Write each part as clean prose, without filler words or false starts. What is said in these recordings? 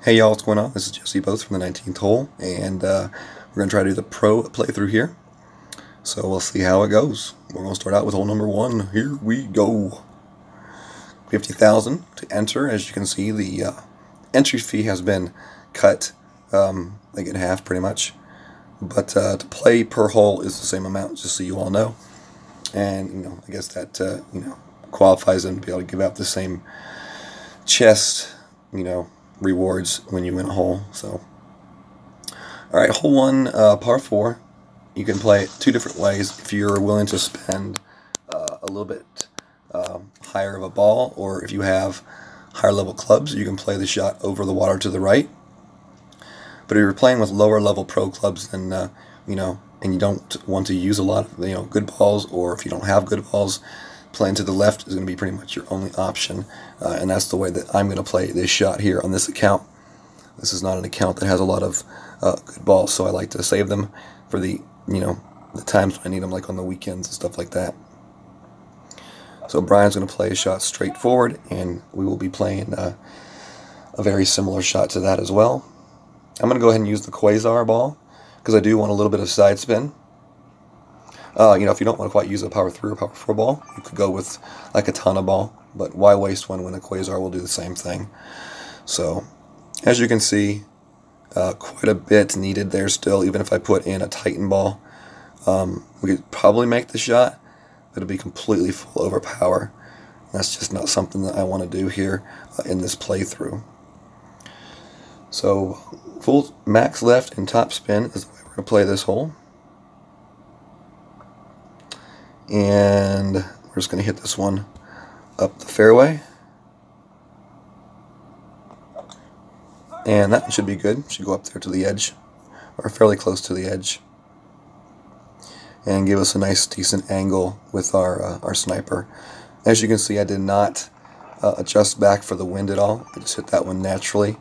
Hey y'all, what's going on? This is Jesse Boats from the 19th hole, and we're going to try to do the pro playthrough here. So we'll see how it goes. We're going to start out with hole number 1. Here we go. 50,000 to enter. As you can see, the entry fee has been cut, like in half pretty much. But to play per hole is the same amount, just so you all know. And, I guess that, qualifies them to be able to give out the same chest, rewards when you win a hole. So, alright, hole 1, par 4. You can play it two different ways if you're willing to spend a little bit higher of a ball, or if you have higher level clubs, you can play the shot over the water to the right. But if you're playing with lower level pro clubs, then and you don't want to use a lot of good balls, or if you don't have good balls, playing to the left is going to be pretty much your only option, and that's the way that I'm going to play this shot here on this account. This is not an account that has a lot of good balls, so I like to save them for the times when I need them, like on the weekends and stuff like that. So Brian's going to play a shot straight forward, and we will be playing a very similar shot to that as well. I'm going to go ahead and use the Quasar ball, because I do want a little bit of side spin. If you don't want to quite use a power 3 or power 4 ball, you could go with like a Tourney ball, but why waste one when a Quasar will do the same thing? So, as you can see, quite a bit needed there still. Even if I put in a Titan ball, we could probably make the shot, but it'll be completely full overpower. That's just not something that I want to do here in this playthrough. So, full max left and top spin is the way we're going to play this hole. And we're just going to hit this one up the fairway. And that should be good. Should go up there to the edge, or fairly close to the edge, and give us a nice decent angle with our sniper. As you can see, I did not adjust back for the wind at all. I just hit that one naturally.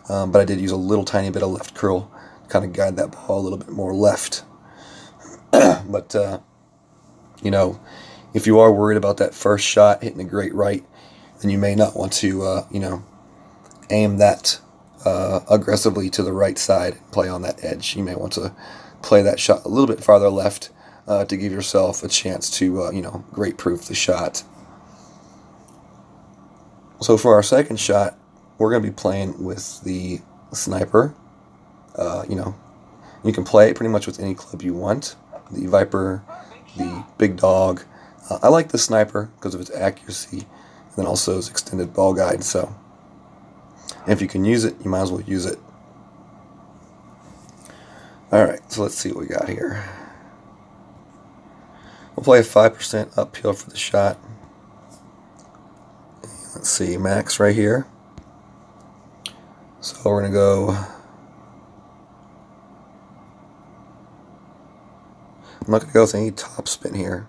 But I did use a little tiny bit of left curl to kind of guide that ball a little bit more left. But if you are worried about that first shot hitting a great right, then you may not want to, aim that aggressively to the right side and play on that edge. You may want to play that shot a little bit farther left to give yourself a chance to, great proof the shot. So for our second shot, we're going to be playing with the sniper. You can play it pretty much with any club you want. The Viper, the Big Dog. I like the sniper because of its accuracy, and then also its extended ball guide. So, if you can use it, you might as well use it. Alright, so let's see what we got here. We'll play a 5% uphill for the shot. Let's see, max right here. So we're going to go... I'm not going to go with any top spin here.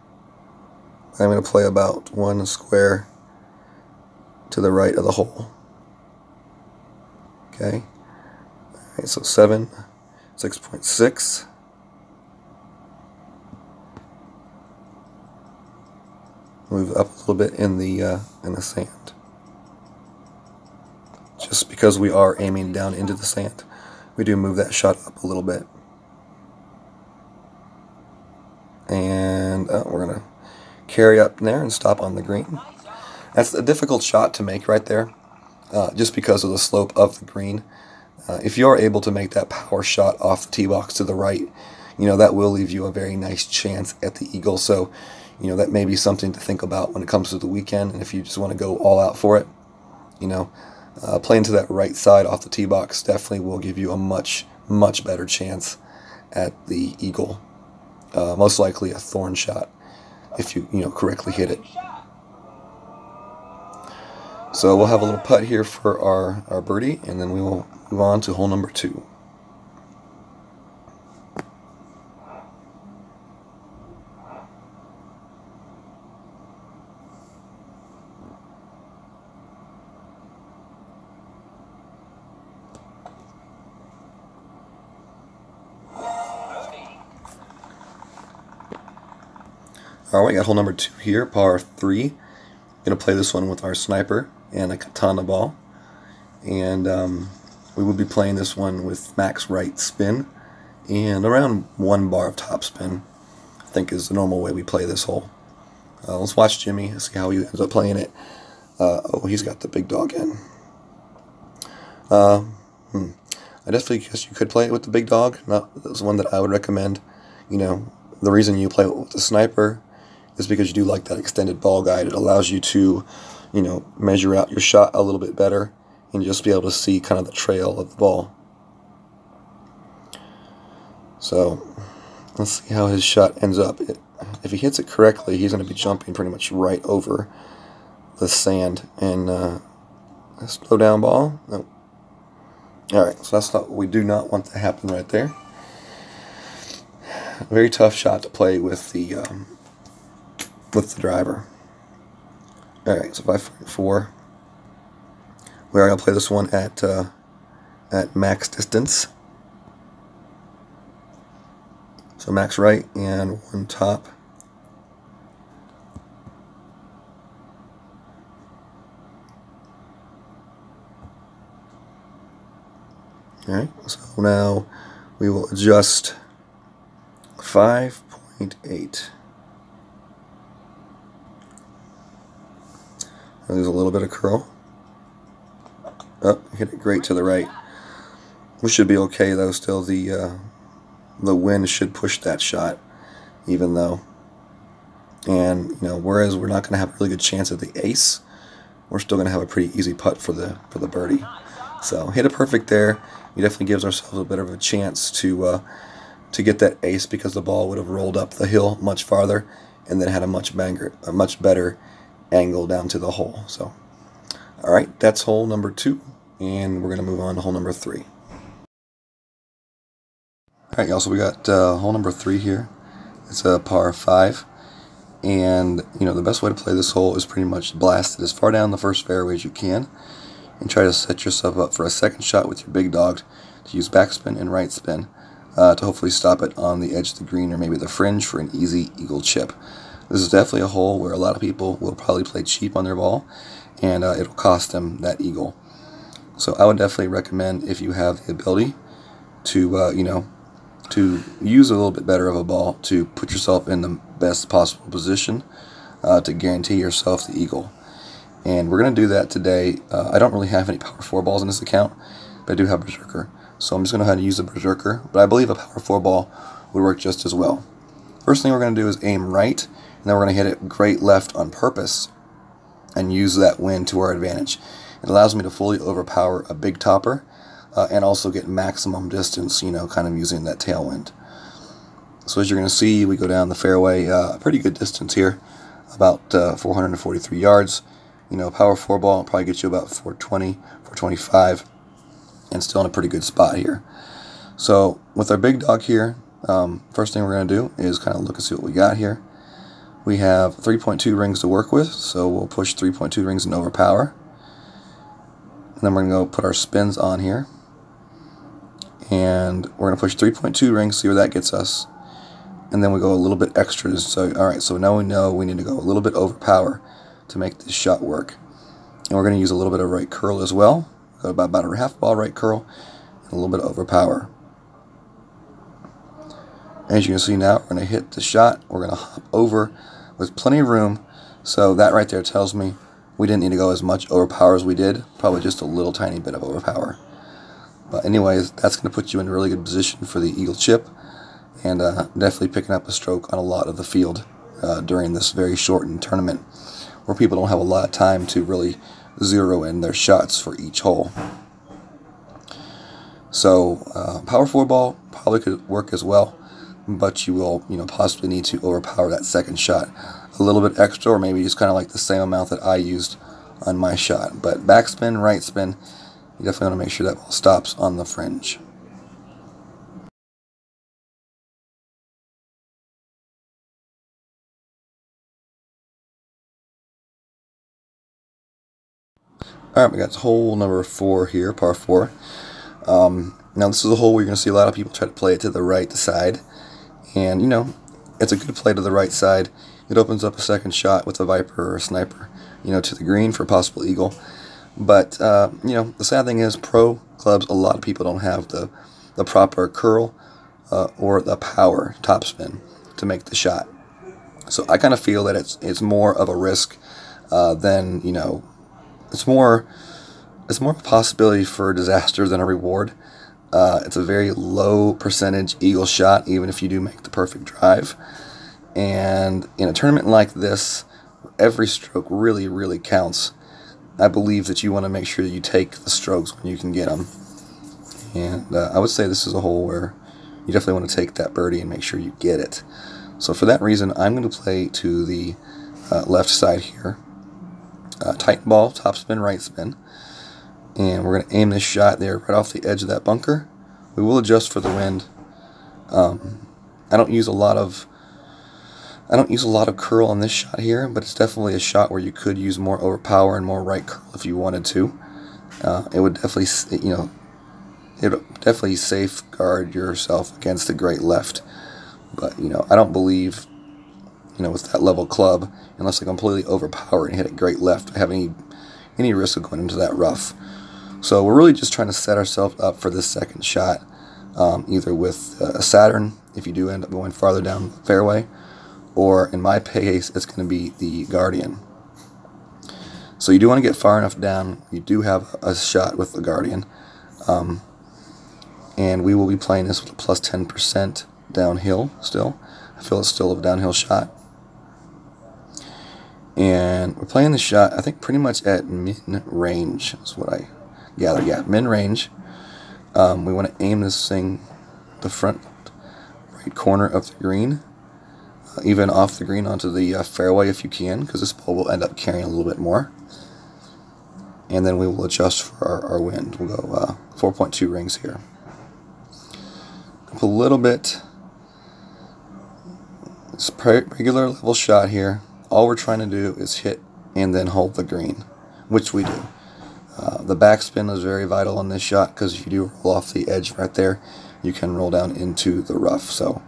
I'm going to play about one square to the right of the hole. Okay. Alright, so 7, 6.6. Move up a little bit in the sand. Just because we are aiming down into the sand, we do move that shot up a little bit. And we're going to carry up there and stop on the green. That's a difficult shot to make right there, just because of the slope of the green. If you are able to make that power shot off the tee box to the right, that will leave you a very nice chance at the eagle. So, that may be something to think about when it comes to the weekend. And if you just want to go all out for it, playing to that right side off the tee box definitely will give you a much, much better chance at the eagle. Most likely a thorn shot if you correctly hit it. So we'll have a little putt here for our birdie, and then we will move on to hole number 2. Alright, we got hole number 2 here, par 3. Going to play this one with our sniper and a katana ball. And we will be playing this one with max right spin and around 1 bar of top spin, I think is the normal way we play this hole. Let's watch Jimmy, see how he ends up playing it. Oh, he's got the big dog in. I definitely guess you could play it with the big dog. That's one that I would recommend. You know, the reason you play it with the sniper is because you do like that extended ball guide. It allows you to, you know, measure out your shot a little bit better and just be able to see kind of the trail of the ball. So let's see how his shot ends up. If he hits it correctly, he's going to be jumping pretty much right over the sand. And slow down ball. Nope. Alright, so that's not, we do not want to happen right there. A very tough shot to play with the driver. Alright, so 5.4. We are going to play this one at max distance. So max right and 1 top. Alright, so now we will adjust 5.8. There's a little bit of curl. Oh, hit it great to the right. We should be okay though. Still, the wind should push that shot, even though. And you know, whereas we're not going to have a really good chance at the ace, we're still going to have a pretty easy putt for the birdie. So hit it perfect there. It definitely gives ourselves a bit of a chance to get that ace, because the ball would have rolled up the hill much farther and then had a much better angle down to the hole. So, all right, that's hole number 2, and we're going to move on to hole number 3. All right, y'all. So we got hole number 3 here. It's a par 5, and you know the best way to play this hole is pretty much blast it as far down the first fairway as you can, and try to set yourself up for a second shot with your big dog to use backspin and right spin to hopefully stop it on the edge of the green or maybe the fringe for an easy eagle chip. This is definitely a hole where a lot of people will probably play cheap on their ball, and it'll cost them that eagle. So I would definitely recommend, if you have the ability to, you know, to use a little bit better of a ball, to put yourself in the best possible position to guarantee yourself the eagle. And we're going to do that today. I don't really have any power 4 balls in this account, but I do have Berserker. So I'm just going to go ahead and use the Berserker, but I believe a power 4 ball would work just as well. First thing we're going to do is aim right, and then we're going to hit it great left on purpose and use that wind to our advantage. It allows me to fully overpower a big topper and also get maximum distance, you know, kind of using that tailwind. So as you're going to see, we go down the fairway a pretty good distance here, about 443 yards. You know, power 4 ball will probably get you about 420, 425, and still in a pretty good spot here. So with our big dog here, first thing we're going to do is kind of look and see what we got here. We have 3.2 rings to work with, so we'll push 3.2 rings and overpower. And then we're going to go put our spins on here. And we're going to push 3.2 rings, see where that gets us. And then we go a little bit extra. So, alright, so now we know we need to go a little bit overpower to make this shot work. And we're going to use a little bit of right curl as well. Go about a half ball right curl and a little bit of overpower. As you can see now, we're going to hit the shot. We're going to hop over with plenty of room. So that right there tells me we didn't need to go as much overpower as we did. Probably just a little tiny bit of overpower. But anyways, that's going to put you in a really good position for the eagle chip. And definitely picking up a stroke on a lot of the field during this very shortened tournament, where people don't have a lot of time to really zero in their shots for each hole. So power 4 ball probably could work as well, but you will, you know, possibly need to overpower that second shot a little bit extra, or maybe just kind of like the same amount that I used on my shot. But backspin, right spin, you definitely want to make sure that ball stops on the fringe. Alright, we got hole number 4 here, par 4. Now this is a hole where you're going to see a lot of people try to play it to the right side. And, you know, it's a good play to the right side. It opens up a second shot with a Viper or a Sniper, you know, to the green for a possible eagle. But you know, the sad thing is, pro clubs, a lot of people don't have the proper curl or the power topspin to make the shot. So I kind of feel that it's more of a risk than, you know, it's more a possibility for disaster than a reward. It's a very low percentage eagle shot, even if you do make the perfect drive. And in a tournament like this, every stroke really, really counts. I believe that you want to make sure that you take the strokes when you can get them. And I would say this is a hole where you definitely want to take that birdie and make sure you get it. So for that reason, I'm going to play to the left side here. Tight ball, top spin, right spin. And we're going to aim this shot there right off the edge of that bunker. We will adjust for the wind. I don't use a lot of curl on this shot here, but it's definitely a shot where you could use more overpower and more right curl if you wanted to. It would definitely, you know, it would definitely safeguard yourself against the great left. But, you know, I don't believe, you know, with that level club, unless I completely overpower and hit a great left, I have any risk of going into that rough. So we're really just trying to set ourselves up for this second shot, either with a Saturn, if you do end up going farther down the fairway, or in my case, it's going to be the Guardian. So you do want to get far enough down. You do have a shot with the Guardian. And we will be playing this with a plus 10% downhill still. I feel it's still a downhill shot. And we're playing the shot, I think, pretty much at min-range is what I gather. Yeah, min-range. We want to aim this thing the front right corner of the green, even off the green onto the fairway if you can, because this ball will end up carrying a little bit more. And then we will adjust for our wind. We'll go 4.2 rings here. A little bit. It's a regular level shot here. All we're trying to do is hit and then hold the green, which we do. The backspin is very vital on this shot, because if you do roll off the edge right there, you can roll down into the rough. So,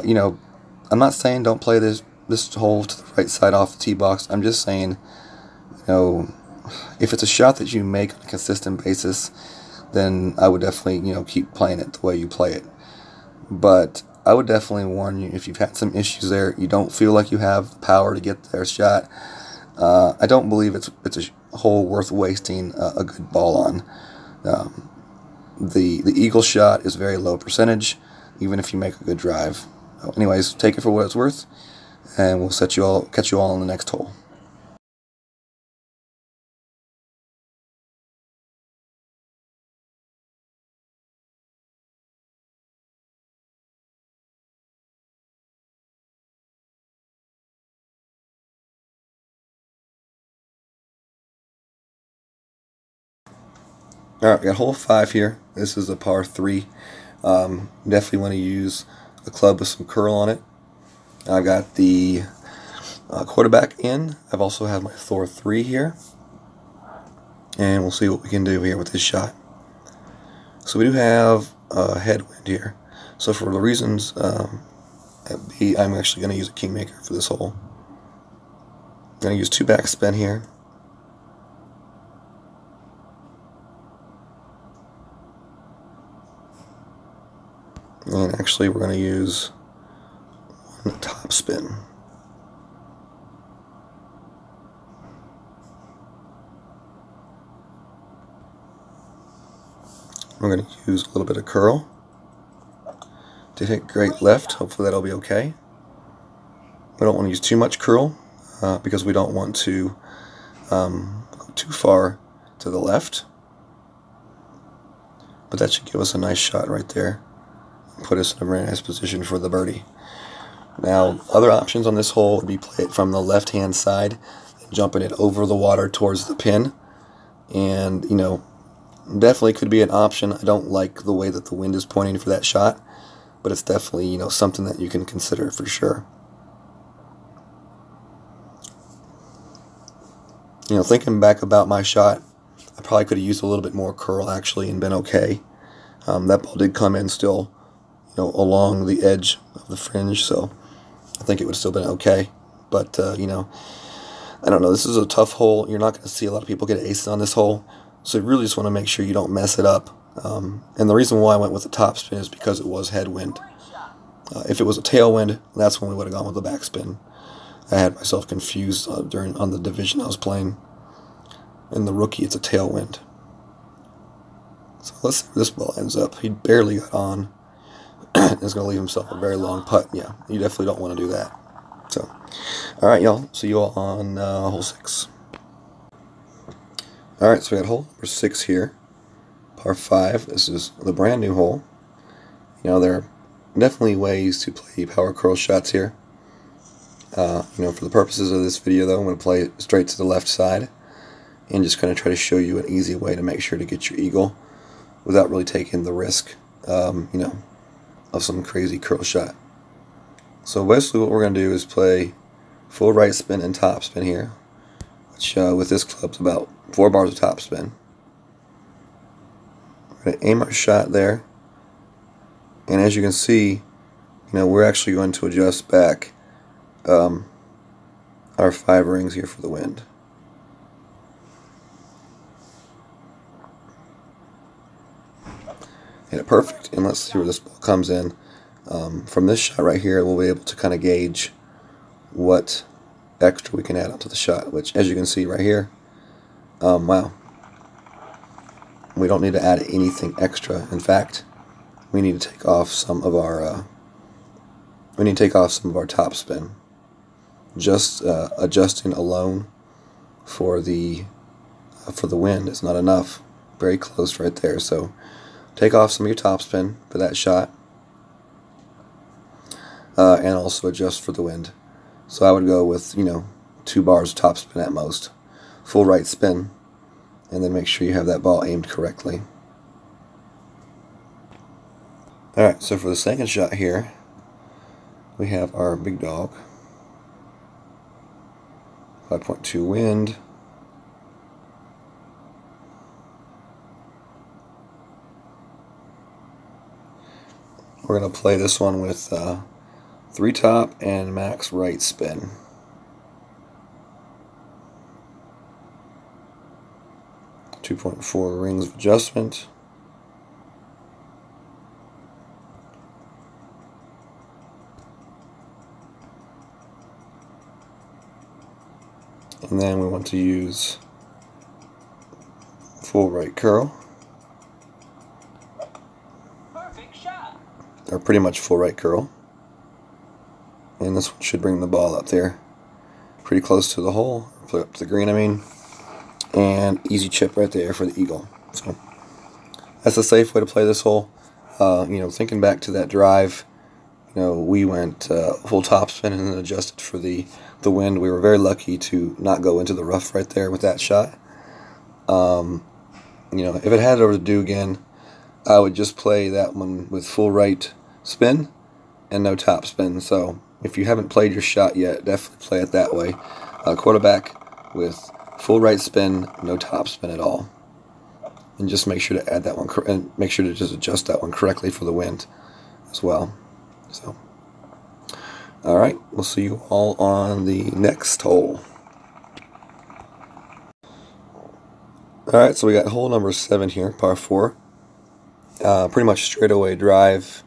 you know, I'm not saying don't play this hole to the right side off the tee box. I'm just saying, you know, if it's a shot that you make on a consistent basis, then I would definitely, you know, keep playing it the way you play it. But I would definitely warn you, if you've had some issues there, you don't feel like you have the power to get their shot, I don't believe it's a hole worth wasting a good ball on. The eagle shot is very low percentage, even if you make a good drive. Anyways, take it for what it's worth, and we'll catch you all on the next hole. Alright, we got hole 5 here. This is a par 3. Definitely want to use a club with some curl on it. I've got the quarterback in. I've also have my Thor 3 here. And we'll see what we can do here with this shot. So we do have a headwind here. So for the reasons I'm actually going to use a Kingmaker for this hole. I'm going to use 2 backspin here. And actually we're going to use 1 top spin. We're going to use a little bit of curl to hit great left. Hopefully that'll be okay. We don't want to use too much curl because we don't want to go too far to the left. But that should give us a nice shot right there. Put us in a very nice position for the birdie. Now, other options on this hole would be play it from the left-hand side, jumping it over the water towards the pin. And, you know, definitely could be an option. I don't like the way that the wind is pointing for that shot, but it's definitely, you know, something that you can consider for sure. You know, thinking back about my shot, I probably could have used a little bit more curl actually and been okay. That ball did come in still, you know, along the edge of the fringe, so I think it would have still been okay. But, you know, I don't know, this is a tough hole. You're not going to see a lot of people get aces on this hole, so you really just want to make sure you don't mess it up. And the reason why I went with the top spin is because it was headwind. If it was a tailwind, that's when we would have gone with the backspin. I had myself confused on the division I was playing. In the rookie, it's a tailwind. So let's see where this ball ends up. He barely got on. He's going to leave himself a very long putt. Yeah, you definitely don't want to do that. So, all right, y'all. See you all on hole 6. All right, so we got hole number 6 here. Par 5. This is the brand new hole. You know, there are definitely ways to play power curl shots here. You know, for the purposes of this video, though, I'm going to play it straight to the left side and just kind of try to show you an easy way to make sure to get your eagle without really taking the risk, you know, of some crazy curl shot. So basically what we're going to do is play full right spin and top spin here, which with this club's about 4 bars of top spin. We're going to aim our shot there, and as you can see, you know, we're actually going to adjust back our 5 rings here for the wind. Hit it perfect, and let's see where this ball comes in. From this shot right here, we'll be able to kind of gauge what extra we can add onto the shot, which, as you can see right here, wow, we don't need to add anything extra. In fact, we need to take off some of our top spin. Just adjusting alone for the wind is not enough. Very close right there. So take off some of your top spin for that shot, and also adjust for the wind. So I would go with, you know, 2 bars of top spin at most, full right spin, and then make sure you have that ball aimed correctly. Alright, so for the second shot here, we have our big dog. 5.2 wind. We're going to play this one with 3 top and max right spin. .4 rings of adjustment. And then we want to use full right curl. Perfect shot. Or pretty much full right curl. And this one should bring the ball up there pretty close to the hole, up to the green I mean, and easy chip right there for the eagle. So that's a safe way to play this hole. You know, thinking back to that drive, you know, we went full top spin and then adjusted for the wind. We were very lucky to not go into the rough right there with that shot. You know, if it had it to do again, I would just play that one with full right spin and no top spin. So if you haven't played your shot yet, definitely play it that way. Quarterback with full right spin, no top spin at all. And just make sure to add that one, and make sure to just adjust that one correctly for the wind as well. So, alright, we'll see you all on the next hole. Alright, so we got hole number 7 here, par 4. Pretty much straightaway drive.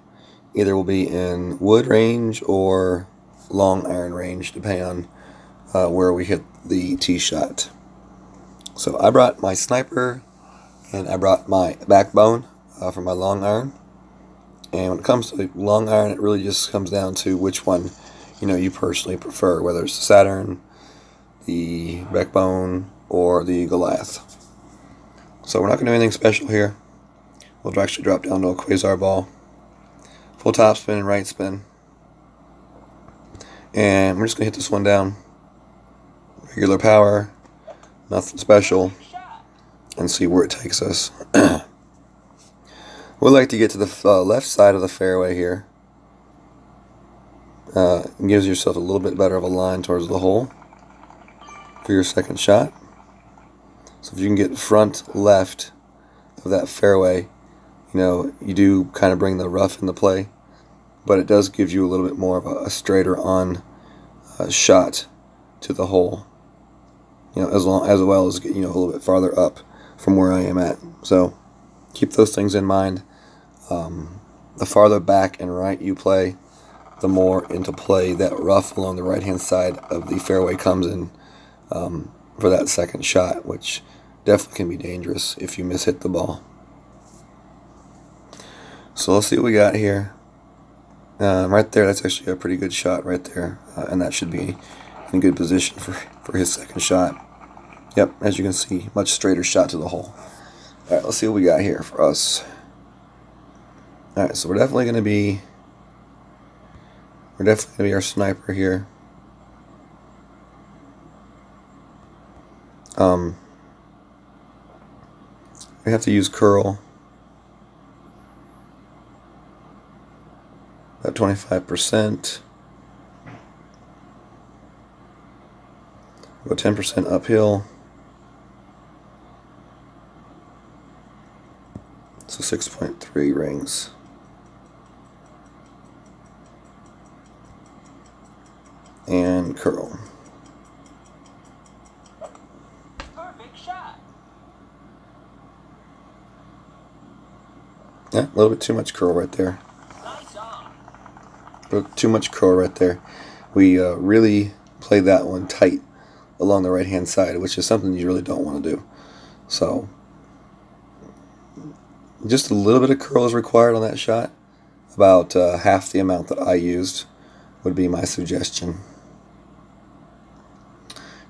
Either will be in wood range or long iron range, depending on where we hit the tee shot. So I brought my sniper and I brought my backbone for my long iron. And when it comes to long iron, it really just comes down to which one, you know, you personally prefer, whether it's the Saturn, the backbone, or the Goliath. So we're not going to do anything special here. We'll actually drop down to a quasar ball. Full top spin and right spin. And we're just going to hit this one down. Regular power, nothing special, and see where it takes us. We'd like to get to the left side of the fairway here. It gives yourself a little bit better of a line towards the hole for your second shot. So if you can get front left of that fairway, you know, you do kind of bring the rough into play, but it does give you a little bit more of a straighter on shot to the hole. as well as a little bit farther up from where I am at. So keep those things in mind. The farther back and right you play, the more into play that rough along the right-hand side of the fairway comes in for that second shot, which definitely can be dangerous if you mishit the ball. So let's see what we got here. Right there, that's actually a pretty good shot right there, and that should be in good position for his second shot. Yep, as you can see, much straighter shot to the hole. All right, let's see what we got here for us. All right, so we're definitely going to be our sniper here. We have to use curl. About 25%. Go 10% uphill. So 6.3 rings. And curl. Perfect shot. Yeah, a little bit too much curl right there. Nice on. Too much curl right there. We really played that one tight along the right-hand side, which is something you really don't want to do. So just a little bit of curl is required on that shot. About half the amount that I used would be my suggestion.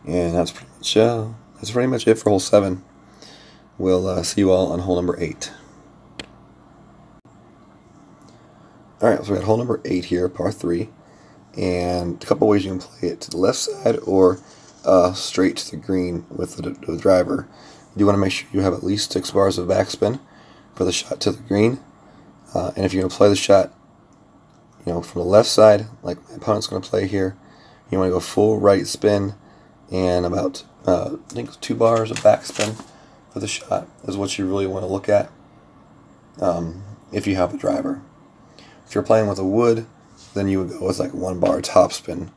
And that's pretty much it for hole 7. We'll see you all on hole number 8. Alright, so we got hole number 8 here, par 3. And a couple ways you can play it: to the left side or straight to the green with the driver. You want to make sure you have at least 6 bars of backspin for the shot to the green. And if you're going to play the shot, from the left side, like my opponent's going to play here, you want to go full right spin and about, I think it's 2 bars of backspin for the shot is what you really want to look at if you have a driver. If you're playing with a wood, then you would go with like 1 bar topspin.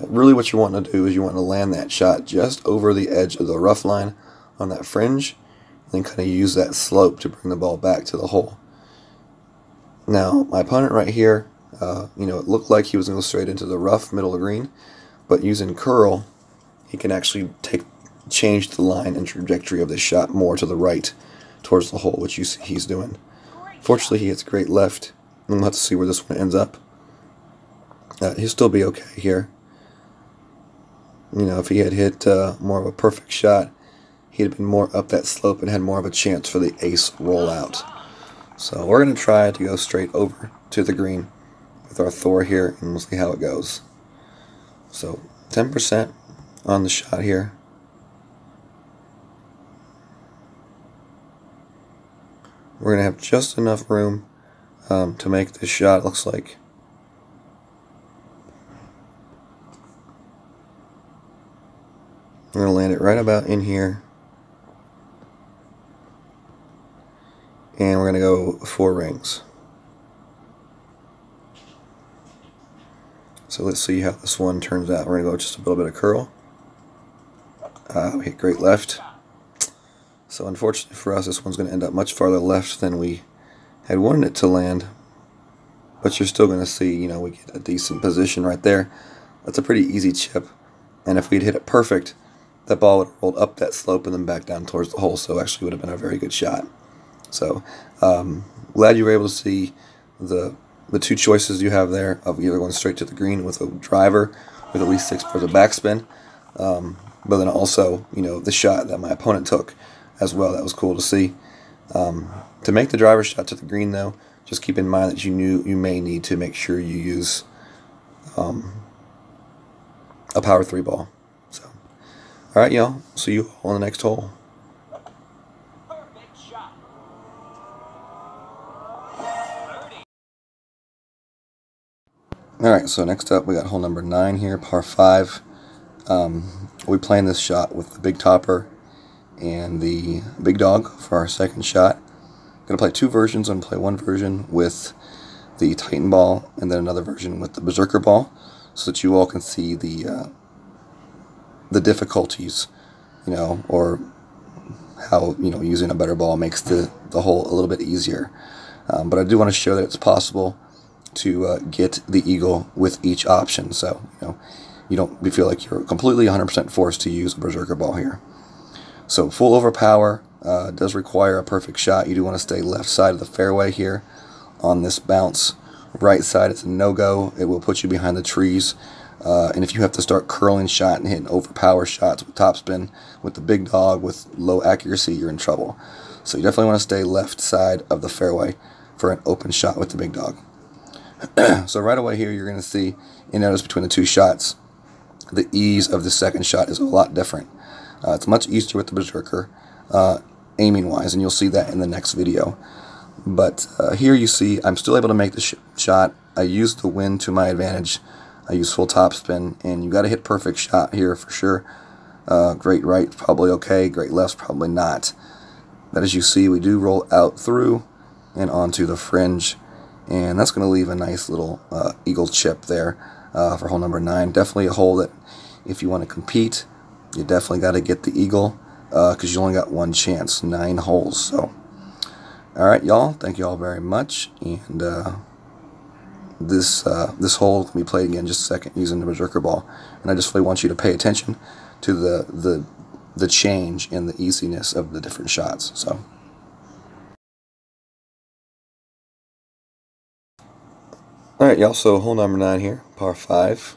Really what you want to do is you want to land that shot just over the edge of the rough line on that fringe, and then kind of use that slope to bring the ball back to the hole. Now, my opponent right here, it looked like he was going to go straight into the rough middle of the green, but using curl, he can actually change the line and trajectory of this shot more to the right towards the hole, which you see he's doing. Fortunately, he hits great left, and we'll have to see where this one ends up. He'll still be okay here. If he had hit more of a perfect shot, he'd have been more up that slope and had more of a chance for the ace rollout. So we're going to try to go straight over to the green with our Thor here, and we'll see how it goes. So 10% on the shot here. We're going to have just enough room to make this shot, it looks like. We're going to land it right about in here. And we're going to go 4 rings. So let's see how this one turns out. We're going to go just a little bit of curl. We hit great left. So unfortunately for us, this one's going to end up much farther left than we had wanted it to land. But you're still going to see, we get a decent position right there. That's a pretty easy chip. And if we'd hit it perfect, that ball would have rolled up that slope and then back down towards the hole. So it actually would have been a very good shot. So glad you were able to see the 2 choices you have there of either going straight to the green with a driver with at least 6 bars of backspin, but then also the shot that my opponent took as well. That was cool to see. To make the driver shot to the green though, just keep in mind that you may need to make sure you use a power 3 ball. So all right, y'all, see you on the next hole. Perfect shot. 30. Alright, so next up we got hole number 9 here, par 5. We playing this shot with the big topper and the big dog for our second shot. Going to play 2 versions. I'm going to play one version with the Titan ball and then another version with the Berserker ball, so that you all can see the the difficulties, or how using a better ball makes the hole a little bit easier. But I do want to show that it's possible to get the eagle with each option, so you don't feel like you're completely 100% forced to use a berserker ball here. So full overpower does require a perfect shot. You do want to stay left side of the fairway here on this bounce. Right side is a no-go. It will put you behind the trees. And if you have to start curling shot and hitting overpower shots with topspin with the big dog with low accuracy, you're in trouble. So you definitely want to stay left side of the fairway for an open shot with the big dog. So right away here you're going to see, you notice between the two shots, the ease of the second shot is a lot different. It's much easier with the berserker aiming wise, and you'll see that in the next video. But here you see I'm still able to make the shot. I use the wind to my advantage. I use full topspin, and you got to hit perfect shot here for sure. Great right, probably okay. Great left, probably not. But as you see, we do roll out through and onto the fringe, and that's going to leave a nice little eagle chip there for hole number 9. Definitely a hole that, if you want to compete, you definitely got to get the eagle because you only got one chance. 9 holes. So, all right, y'all. Thank you all very much, and this hole can be played again in just a second using the berserker ball. And I just really want you to pay attention to the change in the easiness of the different shots. So. Alright, y'all, so hole number 9 here, par 5.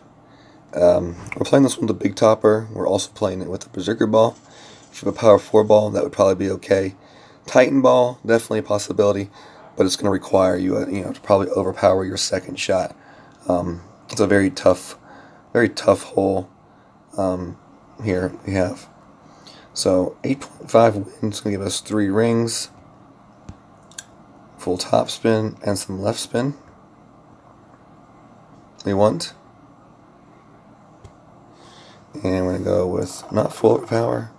We're playing this one with a big topper. We're also playing it with a berserker ball. If you have a power 4 ball, that would probably be okay. Titan ball, definitely a possibility, but it's going to require you, to probably overpower your second shot. It's a very tough hole here we have. So 8.5 wind's going to give us 3 rings, full top spin, and some left spin. We want, and we're going to go with not full overpower,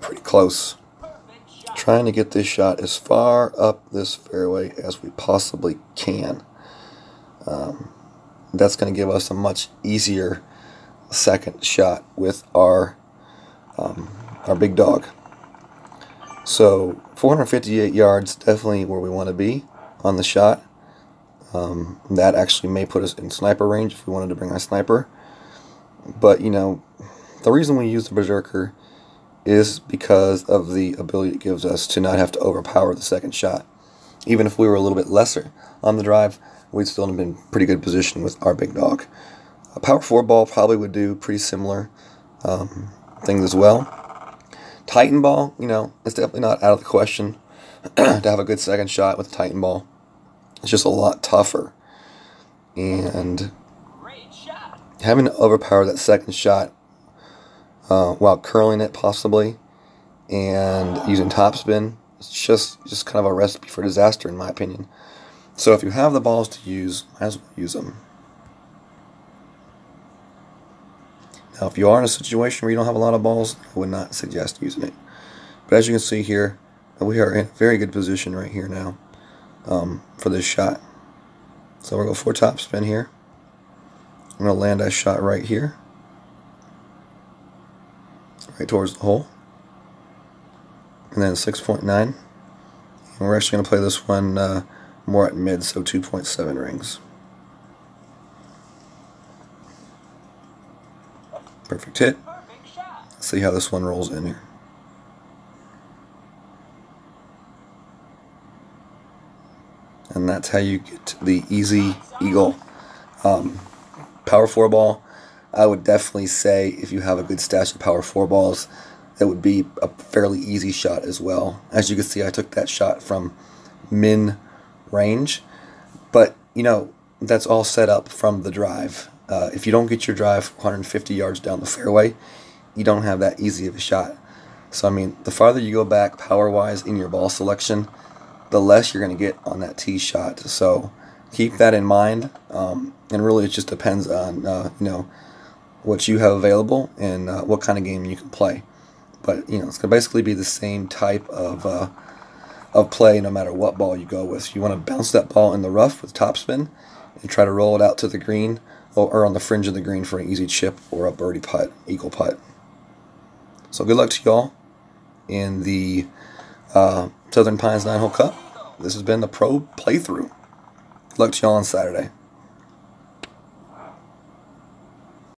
pretty close. Trying to get this shot as far up this fairway as we possibly can. That's going to give us a much easier second shot with our big dog. So 458 yards, definitely where we want to be on the shot. That actually may put us in sniper range if we wanted to bring our sniper. But, the reason we use the berserker is because of the ability it gives us to not have to overpower the second shot. Even if we were a little bit lesser on the drive, we'd still have been in pretty good position with our big dog. A power 4 ball probably would do pretty similar things as well. Titan ball, it's definitely not out of the question to have a good second shot with a Titan ball. It's just a lot tougher, and having to overpower that second shot while curling it possibly and using topspin, it's just kind of a recipe for disaster in my opinion. So if you have the balls to use, might as well use them. Now if you are in a situation where you don't have a lot of balls, I would not suggest using it. But as you can see here, we are in a very good position right here now. For this shot. So we'll go for top spin here. I'm going to land that shot right here, right towards the hole, and then 6.9, and we're actually going to play this one more at mid, so 2.7 rings. Perfect hit. Let's see how this one rolls in here. And that's how you get the easy eagle. Power 4 ball, I would definitely say if you have a good stash of power 4 balls, that would be a fairly easy shot as well. As you can see, I took that shot from min range, but that's all set up from the drive. If you don't get your drive 150 yards down the fairway, you don't have that easy of a shot. So the farther you go back power-wise in your ball selection, the less you're going to get on that tee shot. So keep that in mind, and really it just depends on what you have available and what kind of game you can play. But it's going to basically be the same type of play no matter what ball you go with. You want to bounce that ball in the rough with topspin and try to roll it out to the green or on the fringe of the green for an easy chip or a birdie putt, eagle putt. So good luck to y'all in the Southern Pines 9-Hole Cup. This has been the pro playthrough. Good luck to y'all on Saturday.